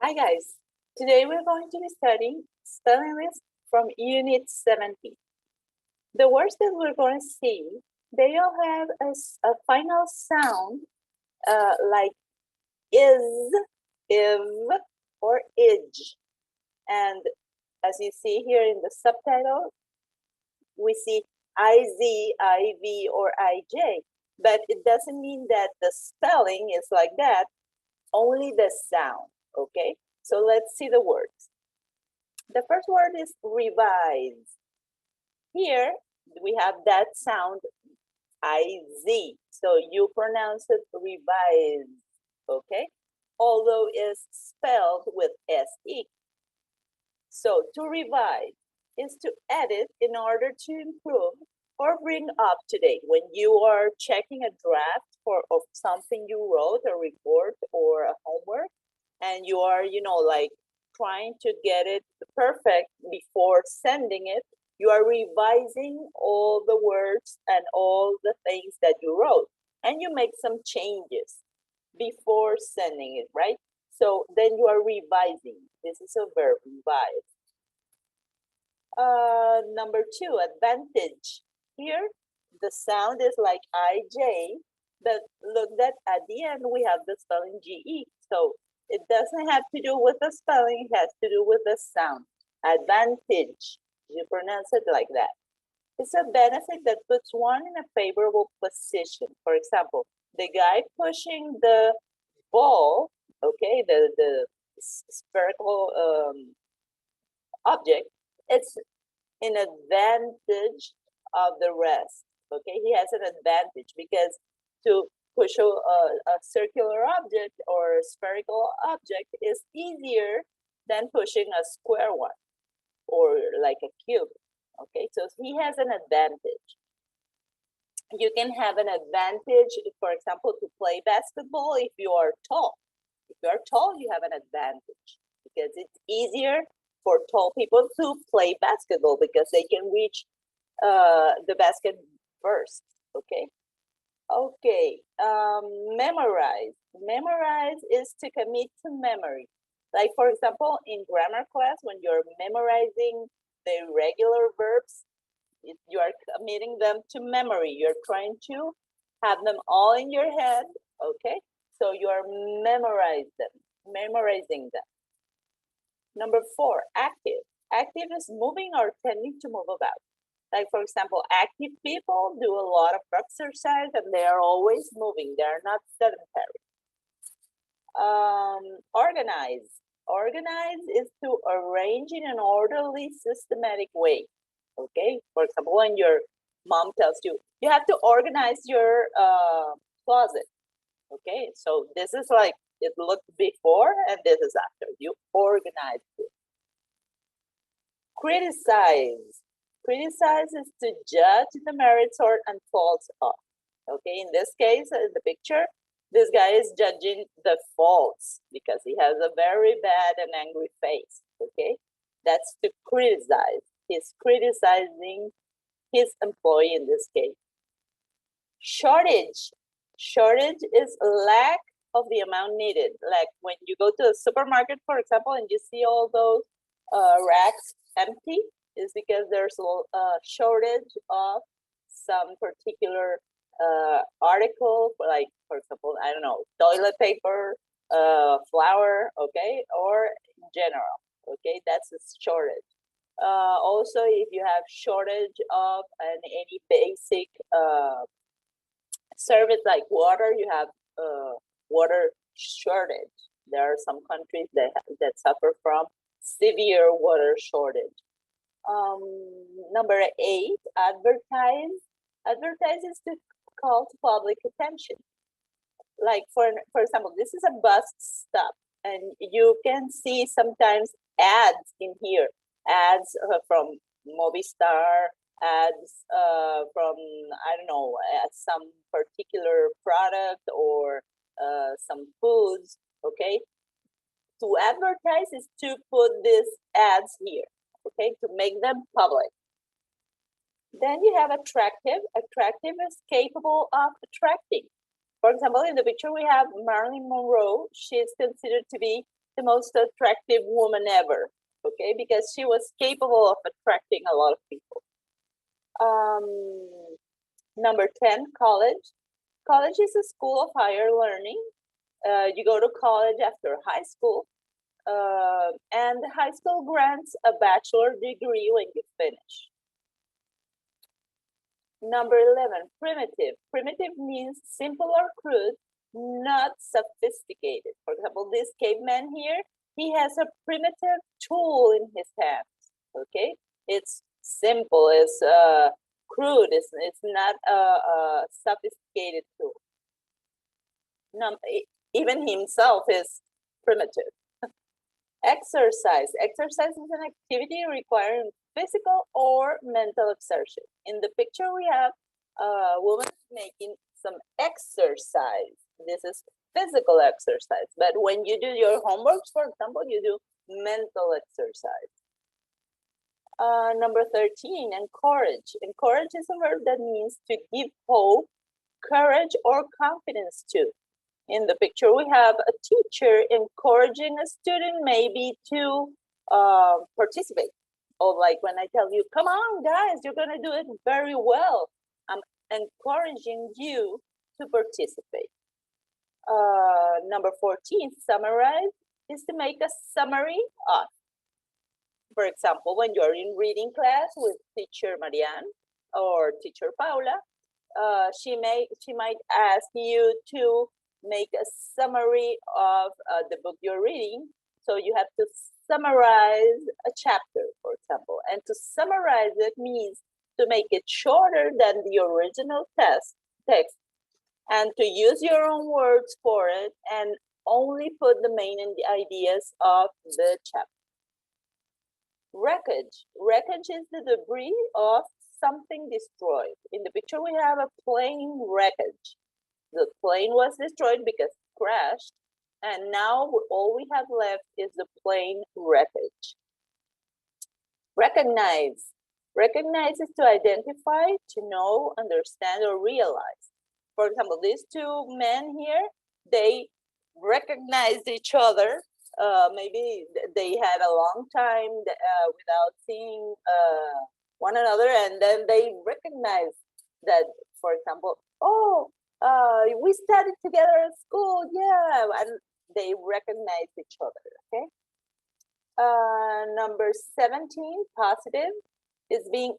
Hi guys, today we're going to be studying spelling list from Unit 17. The words that we're going to see, they all have a final sound like is, if, or ij. And as you see here in the subtitle, we see iz, iv, or ij. But it doesn't mean that the spelling is like that, only the sound, okay? So let's see the words. The first word is revise. Here we have that sound IZ. So you pronounce it revise, okay? Although it's spelled with SE. So to revise is to edit in order to improve or bring up to date. When you are checking a draft of something you wrote, a report or a homework, and you are, like trying to get it perfect before sending it, you are revising all the words and all the things that you wrote, and you make some changes before sending it, right? So then you are revising. This is a verb, revise. Number two, advantage. Here, the sound is like IJ, but look that at the end we have the spelling GE. So it doesn't have to do with the spelling, it has to do with the sound. Advantage, you pronounce it like that. It's a benefit that puts one in a favorable position. For example, the guy pushing the ball, okay, the spherical object, it's an advantage of the rest. Okay, he has an advantage because to push a circular object or a spherical object is easier than pushing a square one or like a cube. Okay, so he has an advantage. You can have an advantage, for example, to play basketball if you are tall. If you are tall, you have an advantage because it's easier for tall people to play basketball because they can reach the basket first. Okay. Okay. Memorize. Memorize is to commit to memory. Like, for example, in grammar class, when you're memorizing the irregular verbs, you are committing them to memory. You're trying to have them all in your head. Okay. So you are memorizing them. Number four, active. Active is moving or tending to move about. Like, for example, active people do a lot of exercise and they are always moving. They are not sedentary. Organize. Organize is to arrange in an orderly, systematic way. Okay? For example, when your mom tells you, you have to organize your closet. Okay? So this is like, it looked before and this is after. You organize it. Criticize. Criticize is to judge the merits or and faults of. Okay, in this case, in the picture, this guy is judging the faults because he has a very bad and angry face. Okay, that's to criticize. He's criticizing his employee in this case. Shortage. Shortage is lack of the amount needed. Like when you go to a supermarket, for example, and you see all those racks empty, is because there's a shortage of some particular article, like, for example, I don't know, toilet paper, flour, okay, or in general, okay, that's a shortage. Also, if you have shortage of any basic service like water, you have water shortage. There are some countries that suffer from severe water shortage. Number 8, advertise. Advertise is to call to public attention. Like for example, this is a bus stop, and you can see sometimes ads in here. Ads from Movistar, ads from, I don't know, some particular product or some foods, okay? To advertise is to put these ads here, okay, to make them public. Then you have attractive. Attractive is capable of attracting. For example, in the picture we have Marilyn Monroe. She is considered to be the most attractive woman ever, okay, because she was capable of attracting a lot of people. Number 10, college. College is a school of higher learning. You go to college after high school, and high school grants a bachelor degree when you finish. Number 11, primitive. Primitive means simple or crude, not sophisticated. For example, this caveman here, he has a primitive tool in his hands, okay? It's simple, it's crude, it's not a sophisticated tool. Even himself is primitive. Exercise. Exercise is an activity requiring physical or mental exertion. In the picture, we have a woman making some exercise. This is physical exercise. But when you do your homeworks, for example, you do mental exercise. Number 13, encourage. Encourage is a verb that means to give hope, courage, or confidence to. In the picture, we have a teacher encouraging a student maybe to participate. Or like when I tell you, come on, guys, you're going to do it very well. I'm encouraging you to participate. Number 14, summarize, is to make a summary of. For example, when you're in reading class with teacher Marianne or teacher Paula, she might ask you to make a summary of the book you're reading. So you have to summarize a chapter, for example. And to summarize it means to make it shorter than the original text and to use your own words for it and only put the main ideas of the chapter. Wreckage. Wreckage is the debris of something destroyed. In the picture, we have a plane wreckage. The plane was destroyed because it crashed, and now all we have left is the plane wreckage. Recognize. Recognize is to identify, to know, understand, or realize. For example, these two men here, they recognized each other. Maybe they had a long time without seeing one another, and then they recognized that, for example, oh, we studied together at school, yeah, and they recognize each other, okay? Number 17, positive, is being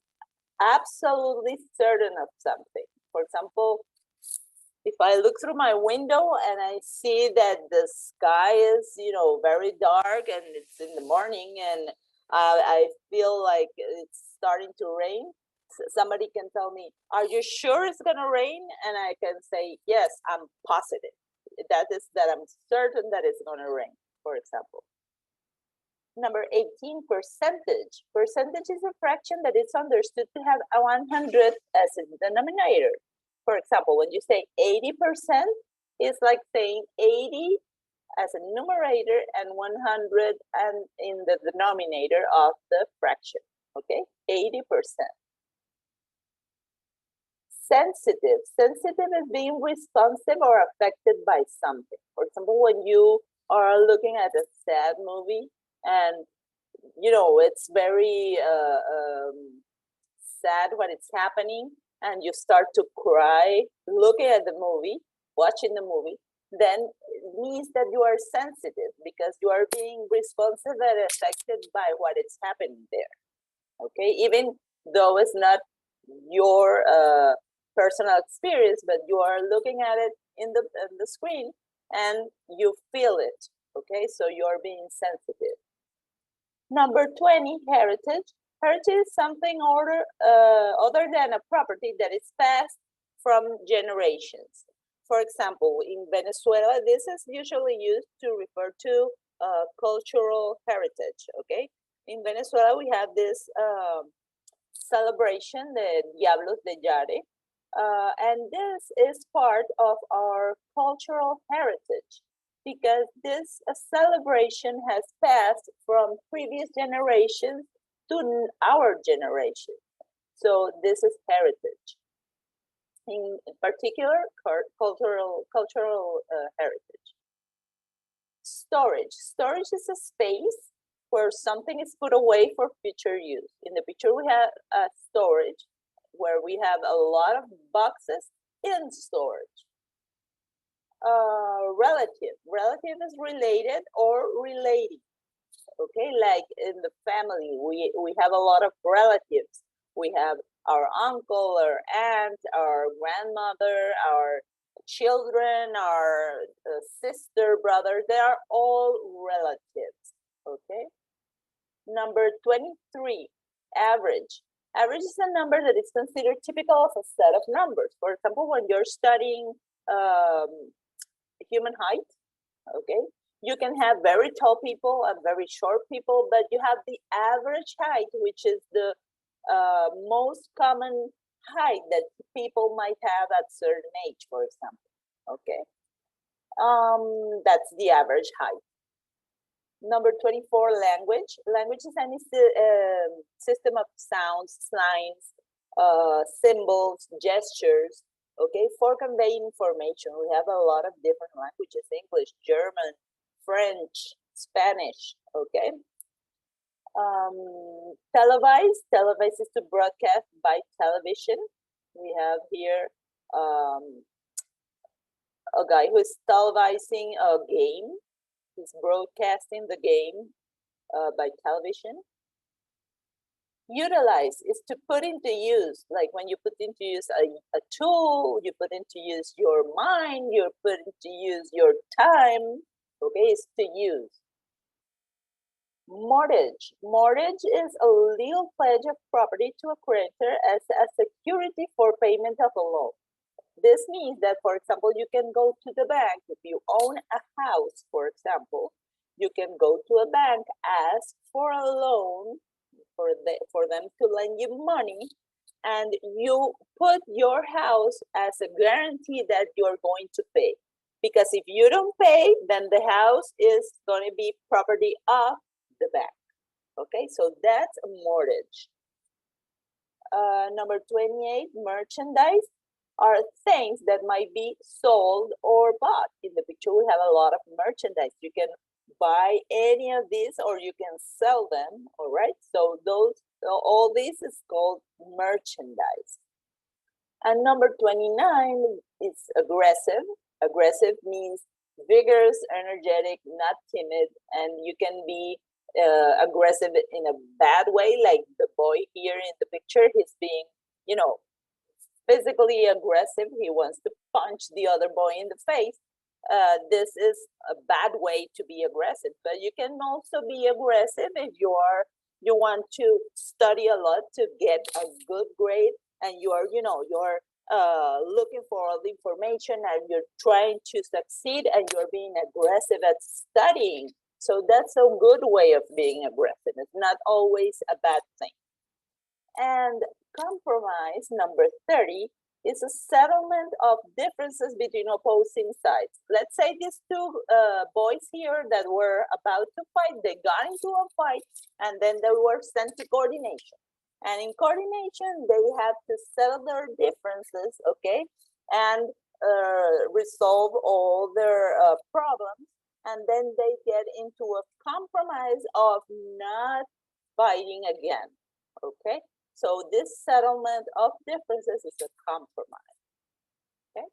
absolutely certain of something. For example, if I look through my window and I see that the sky is, very dark and it's in the morning and I feel like it's starting to rain, somebody can tell me, are you sure it's going to rain? And I can say, yes, I'm positive. That I'm certain that it's going to rain, for example. Number 18, percentage. Percentage is a fraction that is understood to have a 100 as a denominator. For example, when you say 80%, it's like saying 80 as a numerator and 100 and in the denominator of the fraction, okay? 80%. Sensitive. Sensitive is being responsive or affected by something. For example, when you are looking at a sad movie and, it's very sad when it's happening and you start to cry looking at the movie, watching the movie, then it means that you are sensitive because you are being responsive and affected by what is happening there, okay? Even though it's not your personal experience, but you are looking at it in the screen and you feel it, okay? So you're being sensitive. Number 20, heritage. Heritage is something other than a property that is passed from generations. For example, in Venezuela, this is usually used to refer to cultural heritage, okay? In Venezuela, we have this celebration, the Diablos de Yare, and this is part of our cultural heritage because this celebration has passed from previous generations to our generation. So this is heritage. In particular, cultural heritage. Storage. Storage is a space where something is put away for future use. In the picture, we have a storage where we have a lot of boxes in storage. Relative. Relative is related or relating. Okay, like in the family, we have a lot of relatives. We have our uncle, our aunt, our grandmother, our children, our sister, brother. They are all relatives. Okay. Number 23, average. Average is a number that is considered typical of a set of numbers. For example, when you're studying human height, okay, you can have very tall people and very short people, but you have the average height, which is the most common height that people might have at certain age, for example. Okay, that's the average height. Number 24, language. Language is any system of sounds, signs, symbols, gestures, okay, for conveying information. We have a lot of different languages: English, German, French, Spanish, okay. Televised. Televised is to broadcast by television. We have here a guy who is televising a game. He's broadcasting the game by television. Utilize is to put into use, like when you put into use a tool, you put into use your mind, you put into use your time, okay, is to use. Mortgage. Mortgage is a legal pledge of property to a creditor as a security for payment of a loan. This means that, for example, you can go to the bank. If you own a house, for example, you can go to a bank, ask for a loan for them to lend you money, and you put your house as a guarantee that you're going to pay. Because if you don't pay, then the house is going to be property of the bank. Okay, so that's a mortgage. Number 28, merchandise are things that might be sold or bought. In the picture, we have a lot of merchandise. You can buy any of these or you can sell them, all right? So all this is called merchandise. And number 29 is aggressive. Aggressive means vigorous, energetic, not timid, and you can be aggressive in a bad way, like the boy here in the picture. He's being, physically aggressive. He wants to punch the other boy in the face. This is a bad way to be aggressive, but you can also be aggressive if you want to study a lot to get a good grade, and you're looking for all the information and you're trying to succeed and you're being aggressive at studying. So that's a good way of being aggressive. It's not always a bad thing. And compromise, number 30, is a settlement of differences between opposing sides. Let's say these two boys here that were about to fight, they got into a fight and then they were sent to coordination. And in coordination, they had to settle their differences, okay, and resolve all their problems. And then they get into a compromise of not fighting again, okay? So this settlement of differences is a compromise, okay?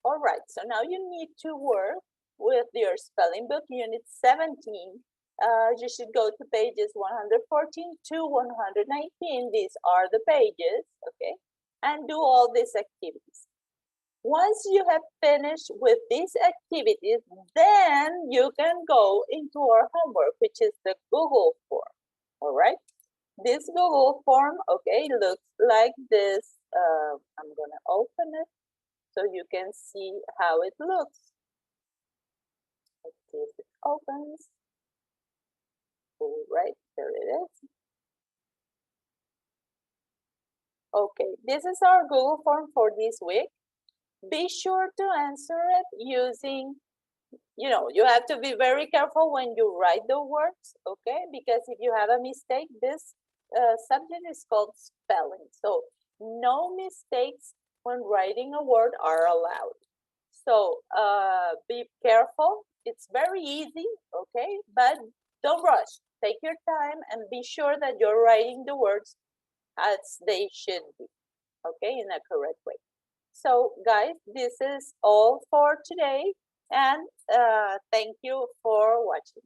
All right, so now you need to work with your spelling book, unit 17. You should go to pages 114 to 119. These are the pages, okay? And do all these activities. Once you have finished with these activities, then you can go into our homework, which is the Google form, all right? This Google form, okay, looks like this. I'm gonna open it so you can see how it looks. Let's see if it opens. All right, there it is. Okay, this is our Google form for this week. Be sure to answer it using, you have to be very careful when you write the words, okay? Because if you have a mistake, this subject is called spelling. So no mistakes when writing a word are allowed. So be careful It's very easy, okay? But don't rush. Take your time and be sure that you're writing the words as they should be, okay, in a correct way. So, guys, this is all for today, and thank you for watching.